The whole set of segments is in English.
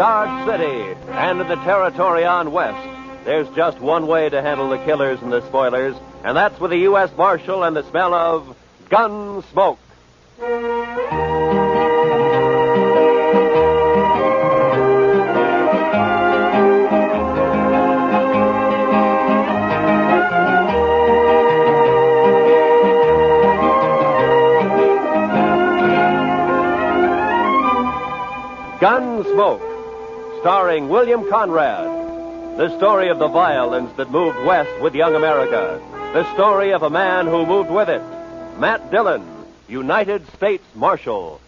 Dodge City and in the territory on west, there's just one way to handle the killers and the spoilers, and that's with a U.S. Marshal and the smell of Gunsmoke. Gunsmoke, starring William Conrad. The story of the violence that moved west with young America. The story of a man who moved with it. Matt Dillon, United States Marshal.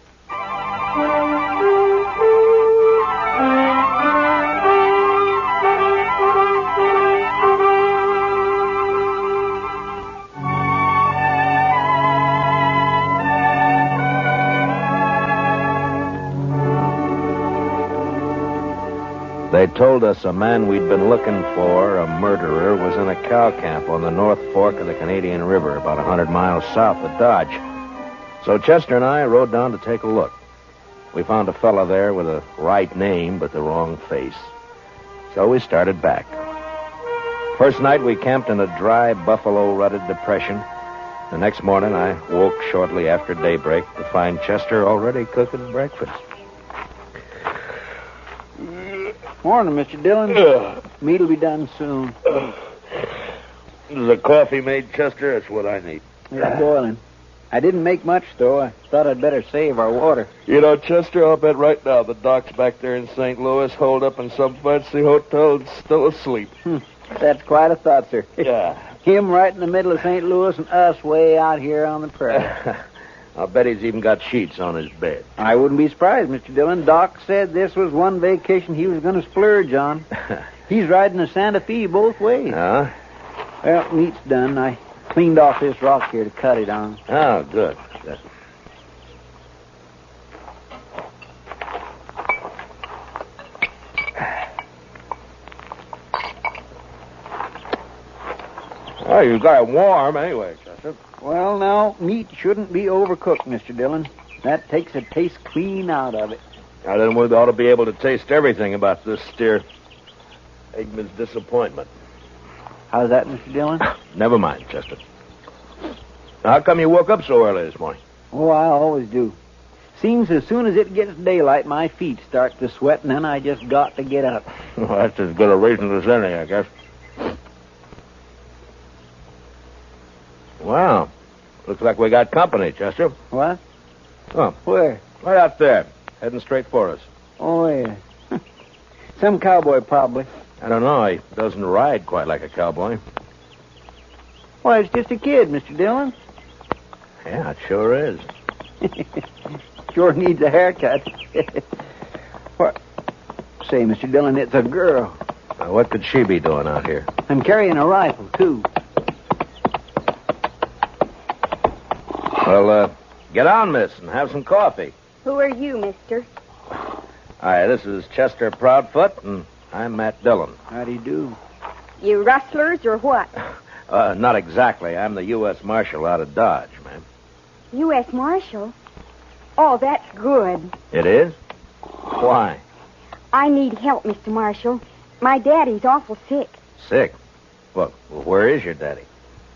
They told us a man we'd been looking for, a murderer, was in a cow camp on the North Fork of the Canadian River, about 100 miles south of Dodge. So Chester and I rode down to take a look. We found a fella there with a right name but the wrong face. So we started back. First night we camped in a dry, buffalo-rutted depression. The next morning I woke shortly after daybreak to find Chester already cooking breakfast. Morning, Mr. Dillon. Meat'll be done soon. Is the coffee made, Chester? That's what I need. It's boiling. I didn't make much, though. I thought I'd better save our water. You know, Chester, I'll bet right now the doc's back there in St. Louis, holed up in some fancy hotel and still asleep. That's quite a thought, sir. Yeah. Him right in the middle of St. Louis and us way out here on the prairie. I'll bet he's even got sheets on his bed. I wouldn't be surprised, Mr. Dillon. Doc said this was one vacation he was going to splurge on. He's riding a Santa Fe both ways. Huh? Well, meat's done. I cleaned off this rock here to cut it on. Oh, good. Well, you got it warm anyway, Chester. Well, now, meat shouldn't be overcooked, Mr. Dillon. That takes the taste clean out of it. Now, then we ought to be able to taste everything about this steer. Eggman's disappointment. How's that, Mr. Dillon? Never mind, Chester. How come you woke up so early this morning? Oh, I always do. Seems as soon as it gets daylight, my feet start to sweat, and then I just got to get up. Well, that's as good a reason as any, I guess. Wow. Looks like we got company, Chester. What? Oh, Where? right out there, heading straight for us. Oh, yeah. Some cowboy, probably. I don't know. He doesn't ride quite like a cowboy. Why, it's just a kid, Mr. Dillon. Yeah, it sure is. Sure needs a haircut. What? Say, Mr. Dillon, it's a girl. Now, what could she be doing out here? I'm carrying a rifle, too. Well, get on, miss, and have some coffee. Who are you, mister? Hi, this is Chester Proudfoot, and I'm Matt Dillon. How do you do? You rustlers or what? Not exactly. I'm the U.S. Marshal out of Dodge, ma'am. U.S. Marshal? Oh, that's good. It is? Why? I need help, Mr. Marshal. My daddy's awful sick. Sick? Well, where is your daddy?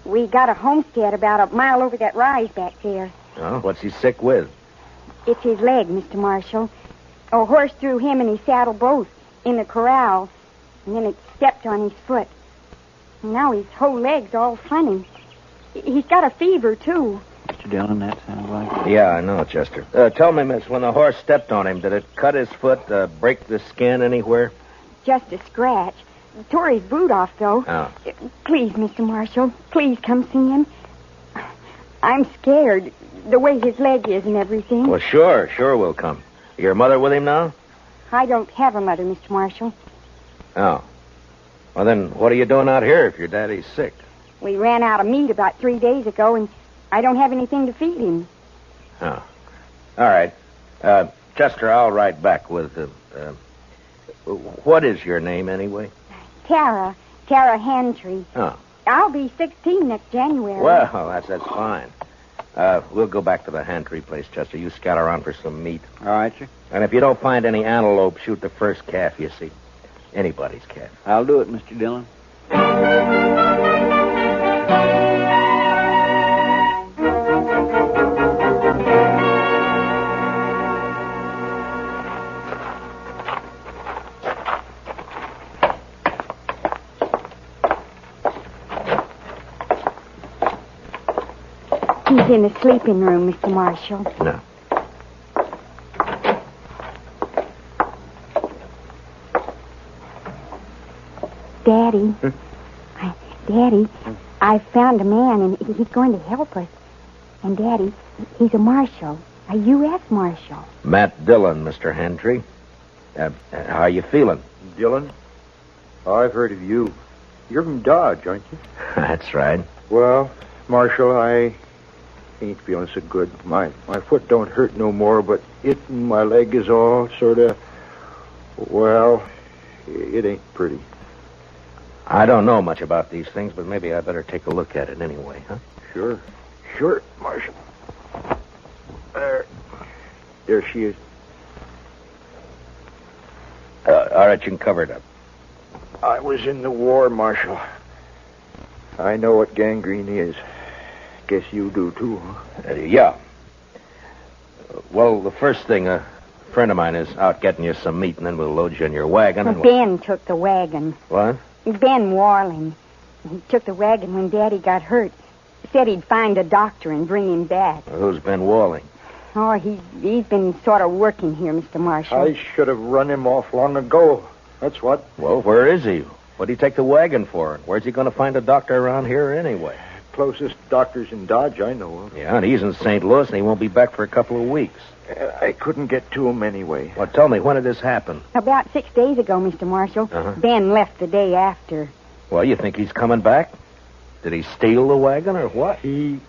We got a homestead about a mile over that rise back there. Oh, what's he sick with? It's his leg, Mr. Marshal. A horse threw him and his saddle both in the corral, and then it stepped on his foot. Now his whole leg's all funny. He's got a fever, too. Mr. Dillon, that sounds like it. Yeah, I know, Chester. Tell me, miss, when the horse stepped on him, did it cut his foot, break the skin anywhere? Just a scratch. Tore his boot off, though. Oh. Please, Mr. Marshal, please come see him. I'm scared, the way his leg is and everything. Well, sure we'll come. Your mother with him now? I don't have a mother, Mr. Marshal. Oh. Well, then what are you doing out here if your daddy's sick? We ran out of meat about 3 days ago, and I don't have anything to feed him. Oh. All right. Chester, I'll ride back with him. What is your name, anyway? Tara Hantry. Oh. I'll be 16 next January. Well, that's fine. We'll go back to the Hantry place, Chester. You scout around for some meat. All right, sir. And if you don't find any antelope, shoot the first calf you see. Anybody's calf. I'll do it, Mr. Dillon. He's in the sleeping room, Mr. Marshall. No. Daddy. Daddy, I found a man, and he's going to help us. And, Daddy, he's a marshal, a U.S. marshal. Matt Dillon, Mr. Hantry. How you feeling? Dillon? I've heard of you. You're from Dodge, aren't you? That's right. Well, Marshal, I ain't feeling so good. My foot don't hurt no more, but my leg is all sort of, well, it ain't pretty. I don't know much about these things, but maybe I better take a look at it anyway, huh? Sure, Marshal. There she is. All right, you can cover it up. I was in the war, Marshal. I know what gangrene is. Guess you do, too, huh? Yeah. Well, the first thing, a friend of mine is out getting you some meat, and then we'll load you in your wagon. Well, Ben took the wagon. What? Ben Warling. He took the wagon when Daddy got hurt. Said he'd find a doctor and bring him back. Who's been Walling? Oh, he's been sort of working here, Mr. Marshall. I should have run him off long ago. That's what. Well, where is he? What'd he take the wagon for? Where's he going to find a doctor around here anyway? Closest doctor's in Dodge I know of. Yeah, and he's in St. Louis, and he won't be back for a couple of weeks. I couldn't get to him anyway. Well, tell me, when did this happen? About 6 days ago, Mr. Marshall. Uh-huh. Ben left the day after. Well, you think he's coming back? Did he steal the wagon or what? He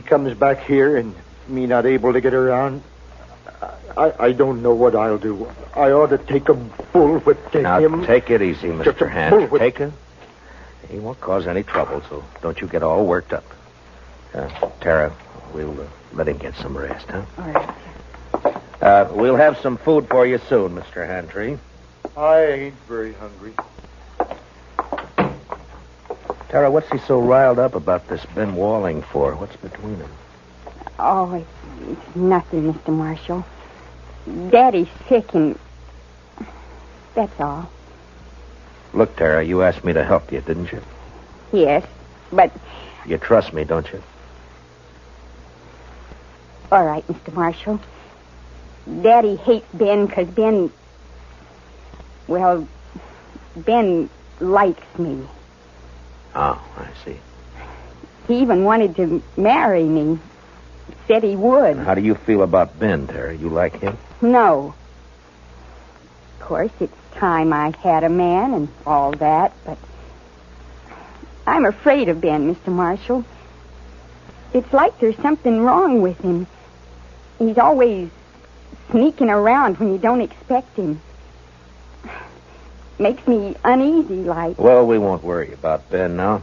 comes back here and me not able to get around. I don't know what I'll do. I ought to take a bullwhip to Now, him. take it easy, Just a Mr. Hand. bullwhip. Take it. He won't cause any trouble, so don't you get all worked up. Tara, we'll let him get some rest, huh? All right. We'll have some food for you soon, Mr. Hantry. I ain't very hungry. Tara, what's he so riled up about this Ben Walling for? What's between them? Oh, it's nothing, Mr. Marshall. Daddy's sick and... that's all. Look, Tara, you asked me to help you, didn't you? Yes, but... You trust me, don't you? All right, Mr. Marshall. Daddy hates Ben because Ben... well, Ben likes me. Oh, I see. He even wanted to marry me. Said he would. How do you feel about Ben, Tara? You like him? No. Of course, it's time I had a man and all that, but I'm afraid of Ben, Mr. Marshall. It's like there's something wrong with him. He's always sneaking around when you don't expect him. Makes me uneasy, like. Well, we won't worry about Ben now.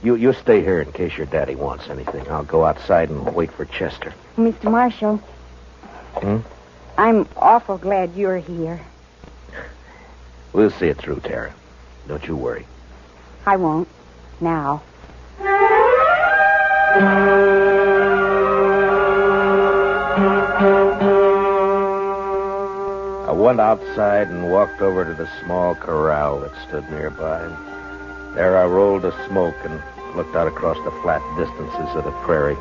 You stay here in case your daddy wants anything. I'll go outside and wait for Chester. Mr. Marshall. I'm awful glad you're here. We'll see it through, Tara. Don't you worry. I won't. Now. I went outside and walked over to the small corral that stood nearby. There I rolled a smoke and looked out across the flat distances of the prairie.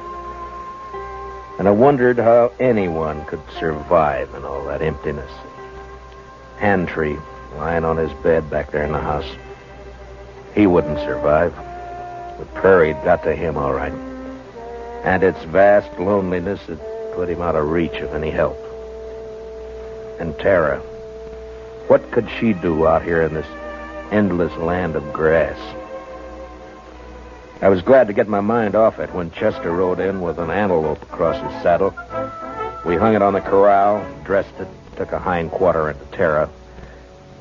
And I wondered how anyone could survive in all that emptiness. Hantry, lying on his bed back there in the house. He wouldn't survive. The prairie had got to him all right. And its vast loneliness had put him out of reach of any help. And Tara, what could she do out here in this endless land of grass? I was glad to get my mind off it when Chester rode in with an antelope across his saddle. We hung it on the corral, dressed it, took a hind quarter into Tara,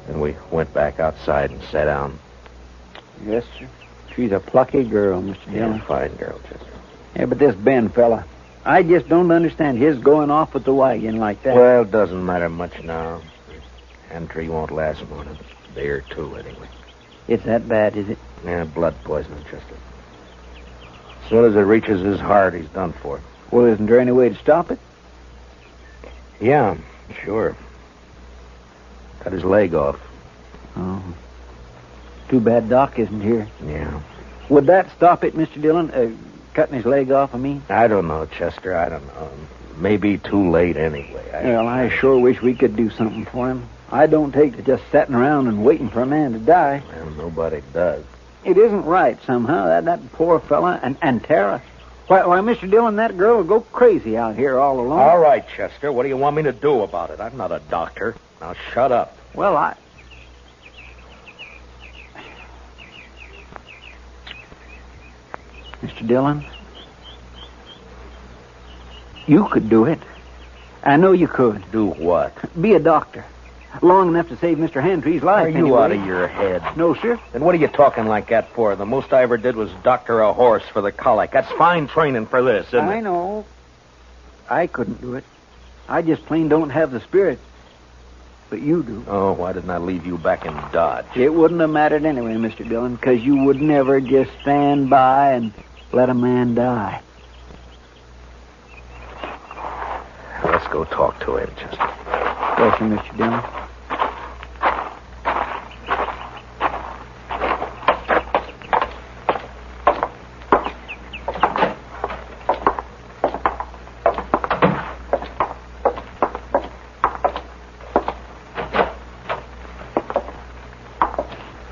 and we went back outside and sat down. Yes, sir. She's a plucky girl, Mr. Dillon. Yeah, fine girl, Chester. Yeah, but this Ben fella, I just don't understand his going off with the wagon like that. Well, it doesn't matter much now. Entry won't last more than a day or two, anyway. It's that bad, is it? Yeah, blood poisoning, Chester. As soon as it reaches his heart, he's done for. Well, isn't there any way to stop it? Yeah, sure. Cut his leg off. Oh. Too bad Doc isn't here. Yeah. Would that stop it, Mr. Dillon? Cutting his leg off, I mean? I don't know, Chester. I don't know. Maybe too late anyway. I sure wish we could do something for him. I don't take to just sitting around and waiting for a man to die. Well, nobody does. It isn't right, somehow. That poor fella and Tara. Why, Mr. Dillon, that girl will go crazy out here all alone. All right, Chester. What do you want me to do about it? I'm not a doctor. Now, shut up. Well, Mr. Dillon, you could do it. I know you could. Do what? Be a doctor. Long enough to save Mr. Hantree's life. Are you anyway. out of your head? No, sir. Then what are you talking like that for? The most I ever did was doctor a horse for the colic. That's fine training for this, isn't it? I know. I couldn't do it. I just plain don't have the spirit. But you do. Oh, why didn't I leave you back in Dodge? It wouldn't have mattered anyway, Mr. Dillon, because you would never just stand by and let a man die. Let's go talk to him, Chester. Yes, sir, Mr. Dillon.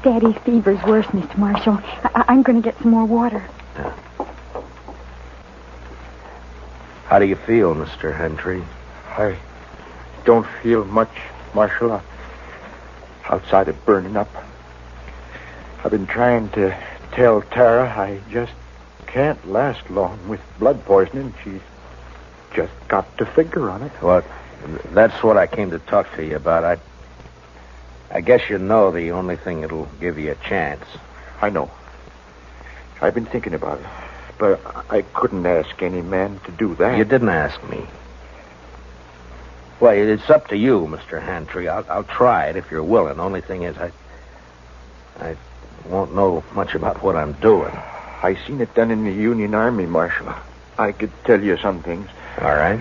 Daddy's fever's worse, Mr. Marshall. I'm going to get some more water. How do you feel, Mr. Hentry? I don't feel much, Marshal. Outside of burning up. I've been trying to tell Tara I just can't last long with blood poisoning. She's just got to figure on it. Well, that's what I came to talk to you about. I guess you know the only thing that'll give you a chance. I know. I've been thinking about it. But I couldn't ask any man to do that. You didn't ask me. Well, it's up to you, Mr. Hantry. I'll try it if you're willing. Only thing is, I won't know much about what I'm doing. I seen it done in the Union Army, Marshal. I could tell you some things. All right.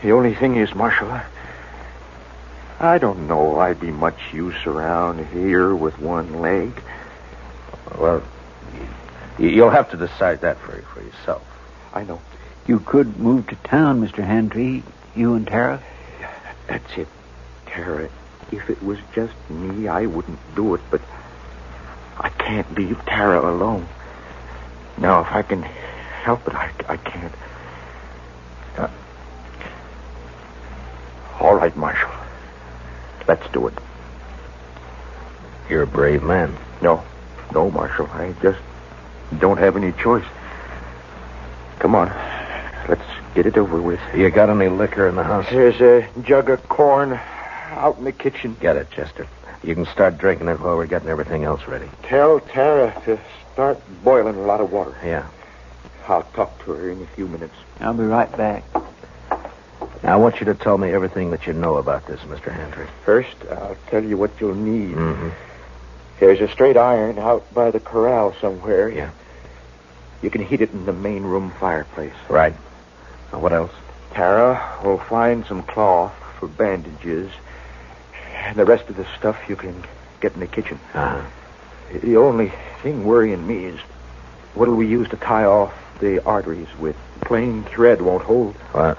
The only thing is, Marshal, I don't know I'd be much use around here with one leg. Well, you'll have to decide that for yourself. I know. You could move to town, Mr. Hantry. You and Tara. That's it, Tara. If it was just me, I wouldn't do it, but I can't leave Tara alone. Now, if I can help it, I can't. All right, Marshal. Let's do it. You're a brave man. No, Marshal. I just don't have any choice. Come on. Let's get it over with. You got any liquor in the house? There's a jug of corn out in the kitchen. Get it, Chester. You can start drinking it while we're getting everything else ready. Tell Tara to start boiling a lot of water. Yeah. I'll talk to her in a few minutes. I'll be right back. Now, I want you to tell me everything that you know about this, Mr. Hantry. First, I'll tell you what you'll need. Mm-hmm. There's a straight iron out by the corral somewhere. Yeah. You can heat it in the main room fireplace. Right. Now, what else? Tara will find some cloth for bandages. And the rest of the stuff you can get in the kitchen. Uh-huh. The only thing worrying me is what'll we use to tie off the arteries with? Plain thread won't hold. Well,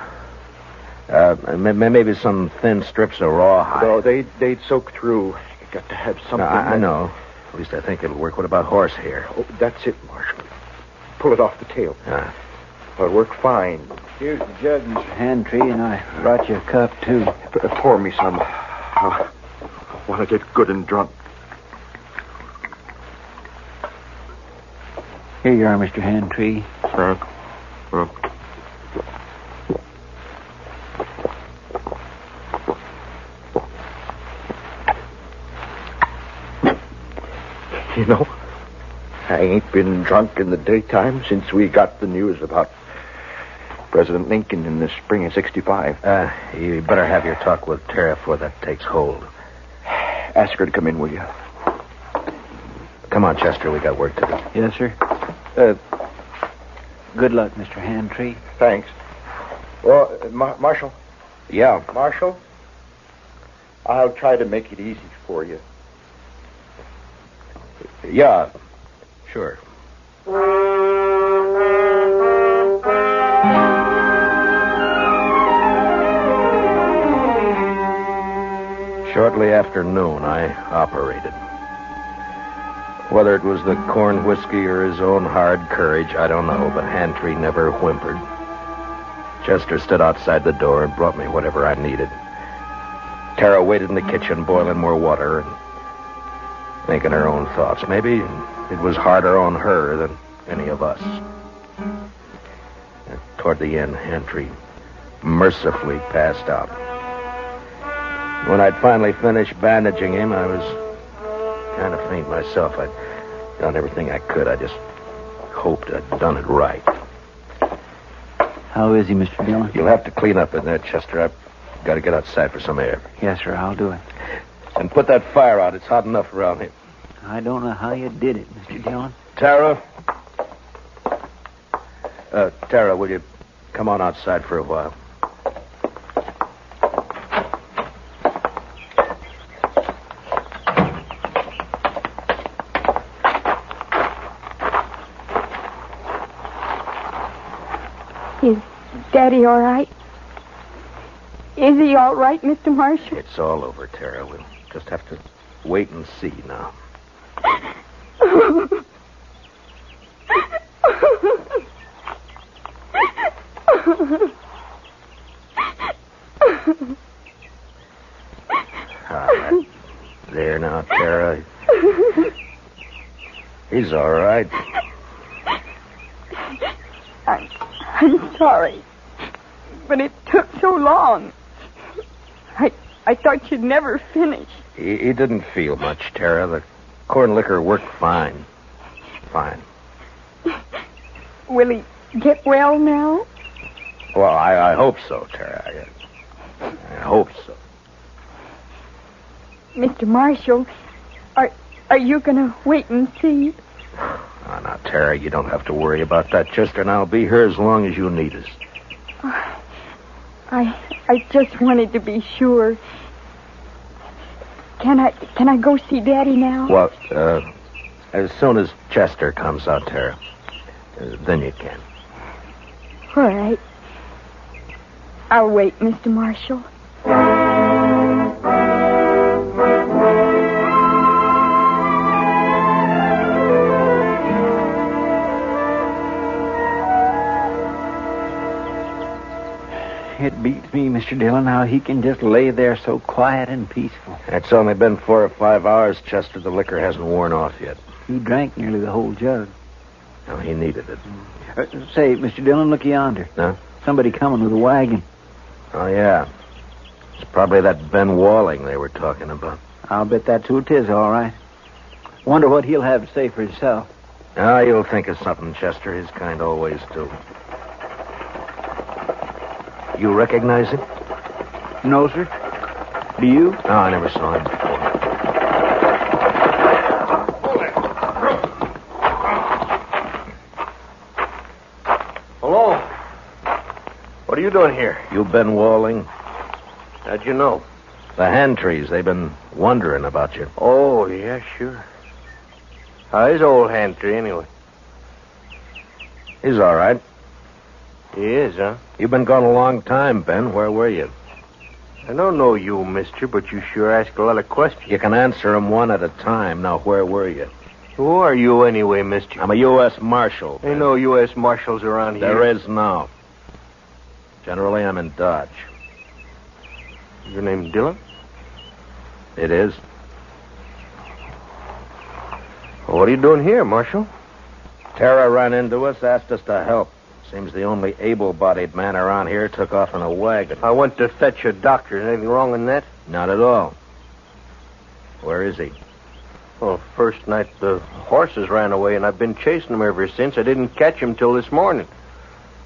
maybe some thin strips of rawhide. No, they'd soak through. You got to have something. No, I know. At least I think it'll work. What about horsehair? Oh, that's it, Marshal. Pull it off the tail. It'll work fine. Here's the jug, Mr. Hantry, and I brought you a cup, too. Pour me some. I want to get good and drunk. Here you are, Mr. Hantry. You know, I ain't been drunk in the daytime since we got the news about President Lincoln in the spring of 65. You better have your talk with Tara before that takes hold. Ask her to come in, will you? Come on, Chester. We got work to do. Yes, sir. Good luck, Mr. Handtree. Thanks. Well, Marshal. Yeah. Marshal, I'll try to make it easy for you. Yeah. Sure. Shortly after noon, I operated. Whether it was the corn whiskey or his own hard courage, I don't know, but Handtree never whimpered. Chester stood outside the door and brought me whatever I needed. Tara waited in the kitchen, boiling more water and thinking her own thoughts. Maybe it was harder on her than any of us. Toward the end, Handtree mercifully passed out. When I'd finally finished bandaging him, I was kind of faint myself. I'd done everything I could. I just hoped I'd done it right. How is he, Mr. Dillon? You'll have to clean up in there, Chester. I've got to get outside for some air. Yes, sir, I'll do it. And put that fire out. It's hot enough around here. I don't know how you did it, Mr. Dillon. Tara? Tara, will you come on outside for a while? Is Daddy all right? Is he all right, Mr. Marshall? It's all over, Tara. We'll just have to wait and see now. There now, Tara. He's all right. I'm sorry, but it took so long. I thought you'd never finish. He didn't feel much, Tara. The corn liquor worked fine. Fine. Will he get well now? Well, I hope so, Tara. I hope so. Mr. Marshall, are you going to wait and see? Oh, now, Tara, you don't have to worry about that, Chester, and I'll be here as long as you need us. I just wanted to be sure. Can I go see Daddy now? Well, as soon as Chester comes out, Tara, then you can. All right. I'll wait, Mr. Marshall. It beats me, Mr. Dillon, how he can just lay there so quiet and peaceful. It's only been 4 or 5 hours, Chester. The liquor hasn't worn off yet. He drank nearly the whole jug. No, he needed it. Say, Mr. Dillon, look yonder. Huh? Somebody coming with a wagon. Oh, yeah. It's probably that Ben Walling they were talking about. I'll bet that's who it is, all right. Wonder what he'll have to say for himself. Ah, you'll think of something, Chester. His kind always do. You recognize him? No, sir. Do you? No, I never saw him before. Hello? What are you doing here? You Ben Walling? How'd you know? The Handtrees, they've been wondering about you. Oh, yeah, sure. How's old Handtree, anyway? He's all right. He is, huh? You've been gone a long time, Ben. Where were you? I don't know you, mister, but you sure ask a lot of questions. You can answer them one at a time. Now, where were you? Who are you anyway, mister? I'm a U.S. Marshal. Ain't no U.S. Marshals around here. There is now. Generally, I'm in Dodge. Your name Dillon? It is. Well, what are you doing here, Marshal? Tara ran into us, asked us to help. Seems the only able-bodied man around here took off in a wagon. I went to fetch a doctor. Is anything wrong in that? Not at all. Where is he? Well, first night the horses ran away, and I've been chasing them ever since. I didn't catch him till this morning.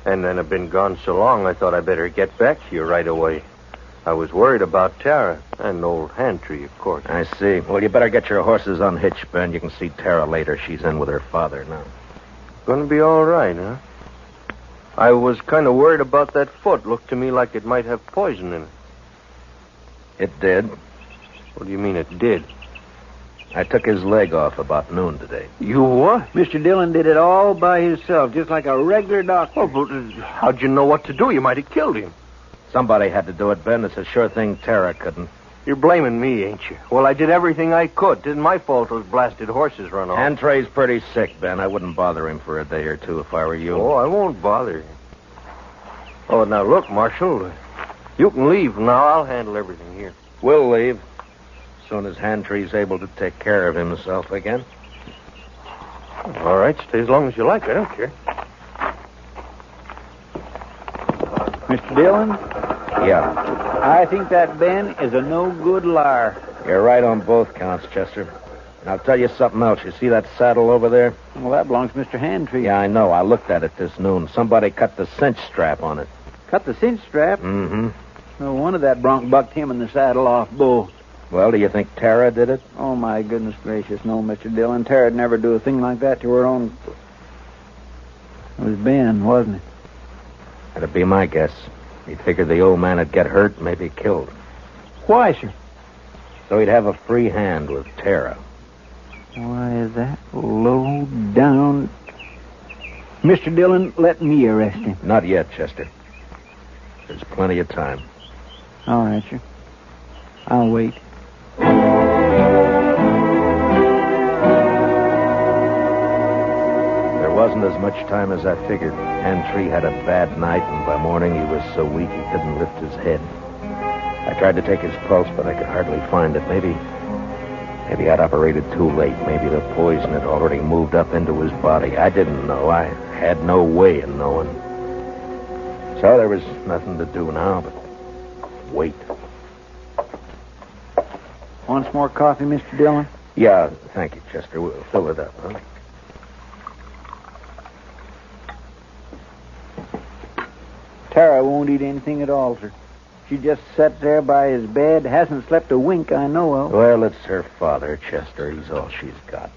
And then I've been gone so long, I thought I'd better get back to you right away. I was worried about Tara and old Hantry, of course. I see. Well, you better get your horses unhitched, Ben. You can see Tara later. She's in with her father now. Gonna be all right, huh? I was kind of worried about that foot. Looked to me like it might have poison in it. It did. What do you mean it did? I took his leg off about noon today. You what? Mr. Dillon did it all by himself, just like a regular doctor. Oh, but how'd you know what to do? You might have killed him. Somebody had to do it, Ben. It's a sure thing Tara couldn't. You're blaming me, ain't you? Well, I did everything I could. It isn't my fault those blasted horses run off. Antray's pretty sick, Ben. I wouldn't bother him for a day or two if I were you. Oh, I won't bother you. Oh, now look, Marshal. You can leave now. I'll handle everything here. We'll leave as soon as Hantry's able to take care of himself again. All right, stay as long as you like. I don't care. Mr. Dillon, Yeah. I think that Ben is a no-good liar. You're right on both counts, Chester. And I'll tell you something else. You see that saddle over there? Well, that belongs to Mr. Hantry. Yeah, I know. I looked at it this noon. Somebody cut the cinch strap on it. Cut the cinch strap. Mm-hmm. No wonder that bronc bucked him in the saddle off Bull. Well, do you think Tara did it? Oh, my goodness gracious, no, Mr. Dillon. Tara'd never do a thing like that to her own. It was Ben, wasn't it? That'd be my guess. He figured the old man would get hurt, maybe killed. Why, sir? So he'd have a free hand with Tara. Why, that low down. Mr. Dillon, let me arrest him. Not yet, Chester. There's plenty of time. All right, sir. I'll wait. There wasn't as much time as I figured. Hantry had a bad night, and by morning he was so weak he couldn't lift his head. I tried to take his pulse, but I could hardly find it. Maybe I'd operated too late. Maybe the poison had already moved up into his body. I didn't know. I had no way of knowing. So there was nothing to do now but wait. Want some more coffee, Mr. Dillon? Yeah, thank you, Chester. We'll fill it up, huh? Tara won't eat anything at all, sir. She just sat there by his bed, hasn't slept a wink I know of. Well, it's her father, Chester. He's all she's got.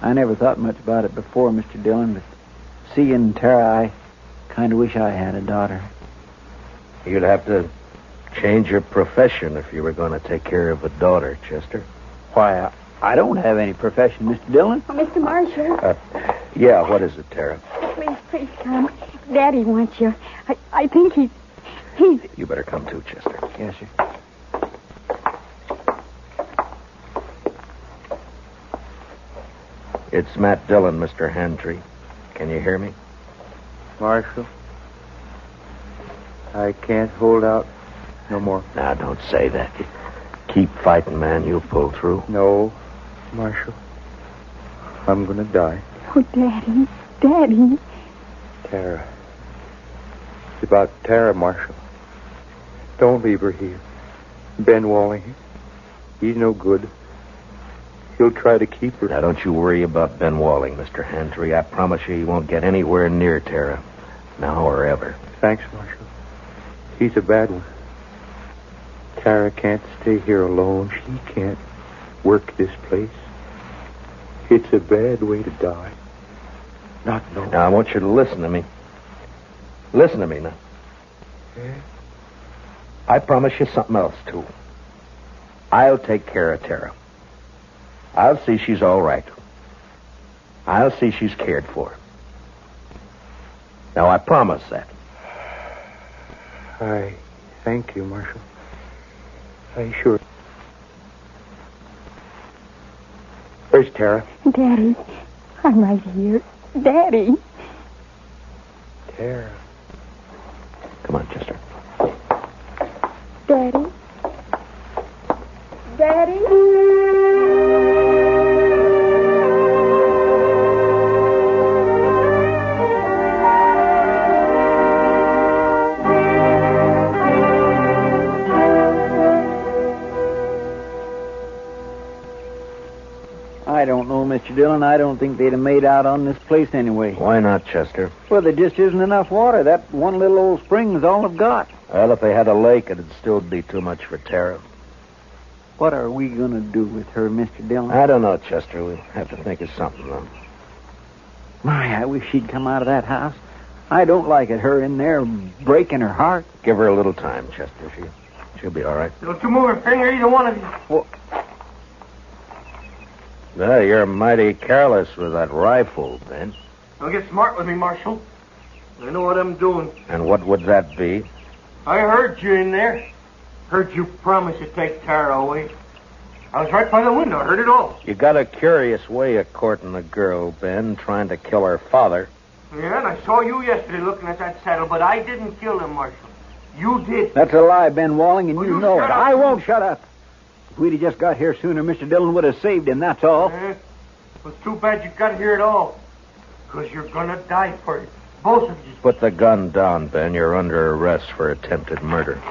I never thought much about it before, Mr. Dillon, but seeing Tara, I kind of wish I had a daughter. You'd have to change your profession if you were going to take care of a daughter, Chester. Why, I don't have any profession, Mr. Dillon. Oh, Mr. Marshall, Yeah, what is it, Tara? please come. Daddy wants you. I think he's... You better come too, Chester. Yes, sir. It's Matt Dillon, Mr. Hantry. Can you hear me? Marshal, I can't hold out no more. Now, don't say that. Keep fighting, man. You'll pull through. No, Marshal. I'm going to die. Oh, Daddy. Daddy. Tara. It's about Tara, Marshal. Don't leave her here. Ben Walling, he's no good. He'll try to keep her. Now, don't you worry about Ben Walling, Mr. Hantry. I promise you he won't get anywhere near Tara. Now or ever. Thanks, Marshal. He's a bad one. Tara can't stay here alone. She can't work this place. It's a bad way to die. Not knowing. Now, I want you to listen to me. Listen to me now. Yeah? I promise you something else, too. I'll take care of Tara. I'll see she's all right. I'll see she's cared for. Now, I promise that. I thank you, Marshal. I sure. Where's Tara? Daddy. I'm right here. Daddy. Tara. Come on, Chester. Daddy. Daddy. I don't know, Mr. Mr. Dillon, I don't think they'd have made out on this place anyway. Why not, Chester? Well, there just isn't enough water. That one little old spring is all they've got. Well, if they had a lake, it'd still be too much for Tara. What are we going to do with her, Mr. Dillon? I don't know, Chester. We'll have to think of something, though. My, I wish she'd come out of that house. I don't like it, her in there breaking her heart. Give her a little time, Chester. She'll be all right. Don't you move a finger, either one of you. Well, Well, you're mighty careless with that rifle, Ben. Don't get smart with me, Marshal. I know what I'm doing. And what would that be? I heard you in there. Heard you promise to take Tara away. I was right by the window. I heard it all. You got a curious way of courting a girl, Ben, trying to kill her father. Yeah, and I saw you yesterday looking at that saddle, but I didn't kill him, Marshal. You did. that's a lie, Ben Walling, and Will you you know shut it. up? I won't shut up. If we'd have just got here sooner, Mr. Dillon would have saved him, that's all. It was too bad you got here at all. Because you're going to die for it. Both of you. Put the gun down, Ben. You're under arrest for attempted murder.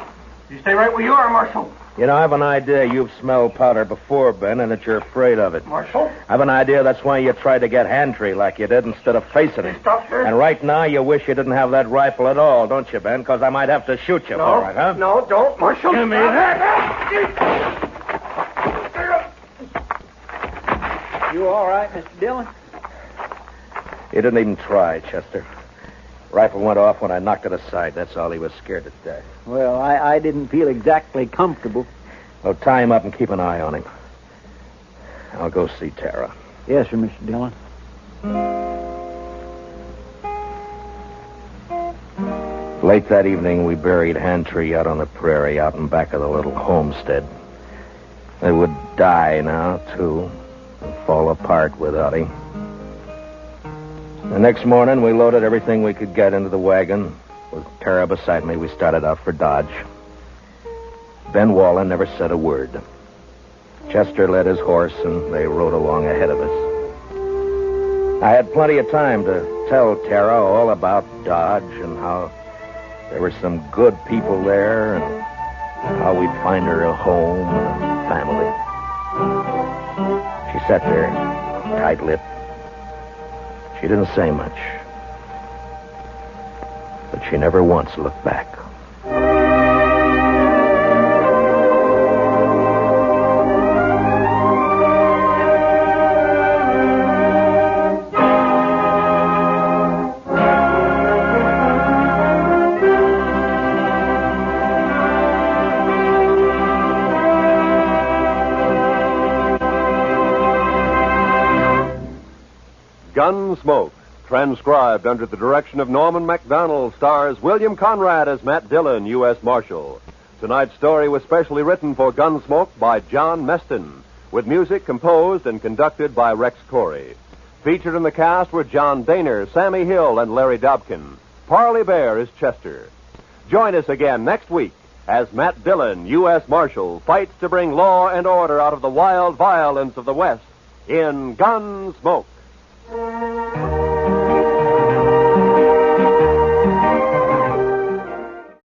You stay right where you are, Marshal. You know, I have an idea you've smelled powder before, Ben, and that you're afraid of it. Marshal? I have an idea that's why you tried to get Hantry like you did instead of facing it. Stop, sir. And right now you wish you didn't have that rifle at all, don't you, Ben? Because I might have to shoot you for it, huh? No, don't, Marshal. Give me that. You all right, Mr. Dillon? You didn't even try, Chester. Rifle went off when I knocked it aside. That's all. He was scared to death. Well, I didn't feel exactly comfortable. Well, tie him up and keep an eye on him. I'll go see Tara. Yes, sir, Mr. Dillon. Late that evening, we buried Hantry out on the prairie, out in back of the little homestead. They would die now, too, and fall apart without him. The next morning, we loaded everything we could get into the wagon. With Tara beside me, we started out for Dodge. Ben Wallen never said a word. Chester led his horse, and they rode along ahead of us. I had plenty of time to tell Tara all about Dodge and how there were some good people there and how we'd find her a home and a family. She sat there, tight-lipped. She didn't say much, but she never once looked back. Gunsmoke, transcribed under the direction of Norman MacDonald, stars William Conrad as Matt Dillon, U.S. Marshal. Tonight's story was specially written for Gunsmoke by John Meston, with music composed and conducted by Rex Corey. Featured in the cast were John Daner, Sammy Hill, and Larry Dobkin. Parley Bear is Chester. Join us again next week as Matt Dillon, U.S. Marshal, fights to bring law and order out of the wild violence of the West in Gunsmoke.